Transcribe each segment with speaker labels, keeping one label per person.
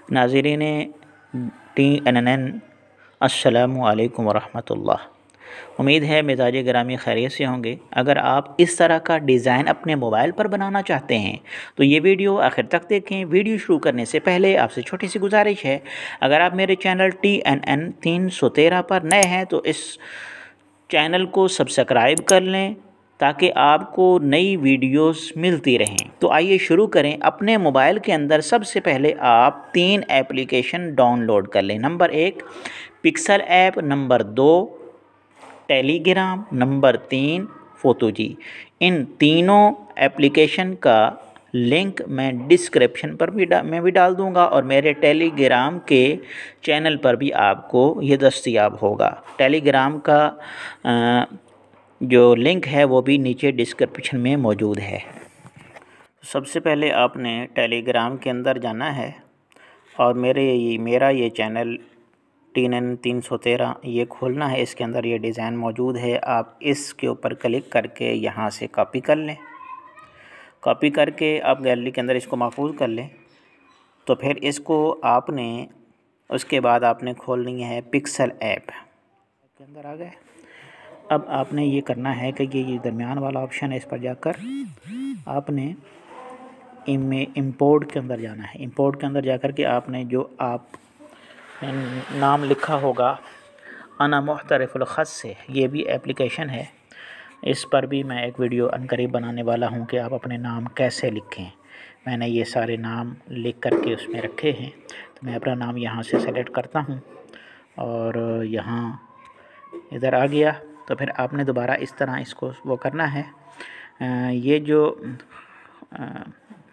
Speaker 1: नाज़रीन TNN अस्सलामु अलैकुम वरहमतुल्लाह। उम्मीद है मिजाज गिरामी खैरियत से होंगे। अगर आप इस तरह का डिज़ाइन अपने मोबाइल पर बनाना चाहते हैं तो ये वीडियो आखिर तक देखें। वीडियो शुरू करने से पहले आपसे छोटी सी गुजारिश है, अगर आप मेरे चैनल TNN 313 पर नए हैं तो इस चैनल को सब्सक्राइब कर लें ताकि आपको नई वीडियोस मिलती रहें। तो आइए शुरू करें। अपने मोबाइल के अंदर सबसे पहले आप 3 एप्लीकेशन डाउनलोड कर लें। Number 1 pixel app, number 2 Telegram, number 3 फोटोजी। इन तीनों एप्लीकेशन का लिंक मैं डिस्क्रिप्शन पर भी डाल दूंगा और मेरे टेलीग्राम के चैनल पर भी आपको ये दस्तयाब होगा। टेलीग्राम का जो लिंक है वो भी नीचे डिस्क्रिप्शन में मौजूद है। सबसे पहले आपने टेलीग्राम के अंदर जाना है और मेरा ये चैनल TNN 313 ये खोलना है। इसके अंदर ये डिज़ाइन मौजूद है। आप इसके ऊपर क्लिक करके यहाँ से कॉपी कर लें। कॉपी करके आप गैलरी के अंदर इसको महफूज कर लें। तो फिर इसको आपने उसके बाद आपने खोलनी है पिक्सल ऐप के अंदर आ गए। अब आपने ये करना है कि ये दरमियान वाला ऑप्शन है, इस पर जाकर आपने इंपोर्ट के अंदर जाना है। इंपोर्ट के अंदर जाकर के आपने जो आप नाम लिखा होगा अना मुख्तरिफुल ख़त से, ये भी एप्लीकेशन है। इस पर भी मैं एक वीडियो अनकरीब बनाने वाला हूं कि आप अपने नाम कैसे लिखें। मैंने ये सारे नाम लिख करके उसमें रखे हैं। तो मैं अपना नाम यहाँ से सेलेक्ट करता हूँ और यहाँ इधर आ गया। तो फिर आपने दोबारा इस तरह इसको वो करना है। ये जो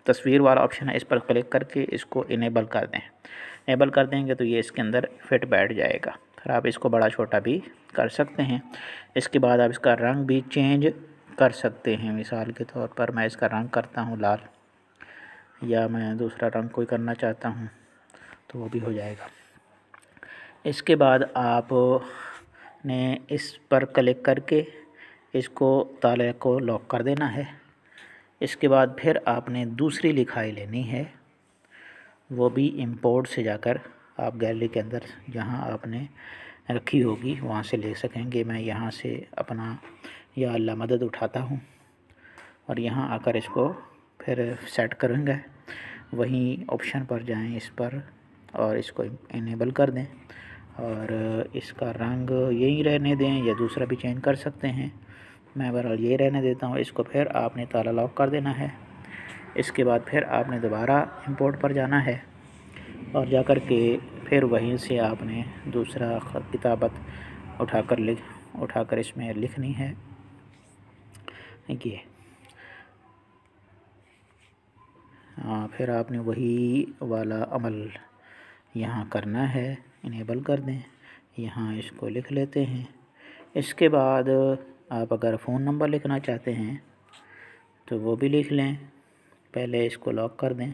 Speaker 1: तस्वीर वाला ऑप्शन है इस पर क्लिक करके इसको इनेबल कर दें। इनेबल कर देंगे तो ये इसके अंदर फिट बैठ जाएगा। फिर आप इसको बड़ा छोटा भी कर सकते हैं। इसके बाद आप इसका रंग भी चेंज कर सकते हैं। मिसाल के तौर पर मैं इसका रंग करता हूँ लाल, या मैं दूसरा रंग कोई करना चाहता हूँ तो वो भी हो जाएगा। इसके बाद आपने इस पर क्लिक करके इसको ताले को लॉक कर देना है। इसके बाद फिर आपने दूसरी लिखाई लेनी है, वो भी इंपोर्ट से जाकर आप गैलरी के अंदर जहां आपने रखी होगी वहां से ले सकेंगे। मैं यहां से अपना या अल्लाह मदद उठाता हूं और यहां आकर इसको फिर सेट करूँगा। वहीं ऑप्शन पर जाएं इस पर और इसको इनेबल कर दें और इसका रंग यही रहने दें या दूसरा भी चेंज कर सकते हैं। मैं बहरहाल ये रहने देता हूँ। इसको फिर आपने ताला लॉक कर देना है। इसके बाद फिर आपने दोबारा इंपोर्ट पर जाना है और जाकर के फिर वहीं से आपने दूसरा किताबत उठाकर इसमें लिखनी है। ये फिर आपने वही वाला अमल यहाँ करना है। इनेबल कर दें, यहाँ इसको लिख लेते हैं। इसके बाद आप अगर फ़ोन नंबर लिखना चाहते हैं तो वो भी लिख लें। पहले इसको लॉक कर दें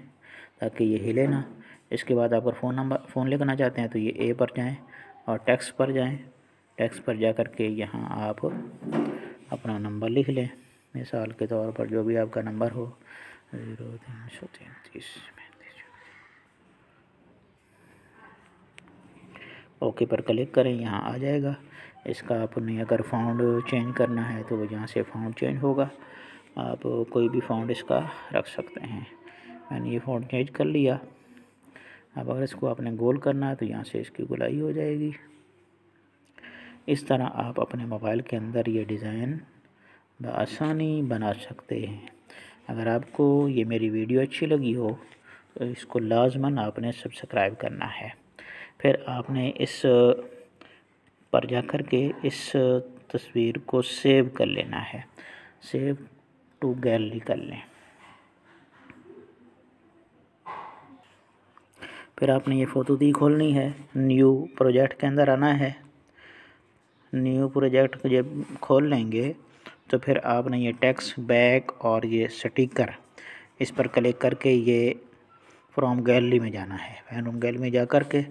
Speaker 1: ताकि ये हिले ना। इसके बाद अगर फ़ोन लिखना चाहते हैं तो ये ए पर जाएं और टेक्स्ट पर जाएं। टेक्स्ट पर जा कर के यहाँ आप अपना नंबर लिख लें। मिसाल के तौर पर जो भी आपका नंबर हो 0333। ओके पर क्लिक करें, यहाँ आ जाएगा। इसका आपने अगर फ़ॉन्ट चेंज करना है तो वो यहाँ से फ़ॉन्ट चेंज होगा। आप कोई भी फ़ॉन्ट इसका रख सकते हैं। मैंने ये फ़ॉन्ट चेंज कर लिया। अब अगर इसको आपने गोल करना है तो यहाँ से इसकी गोलाई हो जाएगी। इस तरह आप अपने मोबाइल के अंदर ये डिज़ाइन बआसानी बना सकते हैं। अगर आपको ये मेरी वीडियो अच्छी लगी हो तो इसको लाजमन आपने सब्सक्राइब करना है। फिर आपने इस पर जाकर के इस तस्वीर को सेव कर लेना है। सेव टू गैलरी कर लें। फिर आपने ये फ़ोटो दी खोलनी है। न्यू प्रोजेक्ट के अंदर आना है। न्यू प्रोजेक्ट को जब खोल लेंगे तो फिर आपने ये टेक्स्ट बैक और ये स्टिकर इस पर क्लिक करके ये फ्रॉम गैलरी में जाना है। फ्रॉम गैलरी में जा कर के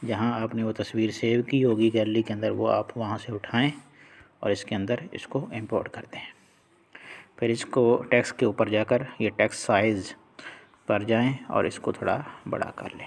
Speaker 1: जहाँ आपने वो तस्वीर सेव की होगी गैलरी के अंदर वो आप वहाँ से उठाएं और इसके अंदर इसको इंपोर्ट कर दें। फिर इसको टेक्स्ट के ऊपर जाकर ये टेक्स्ट साइज़ पर जाएं और इसको थोड़ा बड़ा कर लें।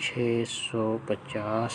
Speaker 1: 650،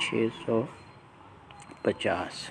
Speaker 1: 650۔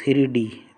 Speaker 1: 3D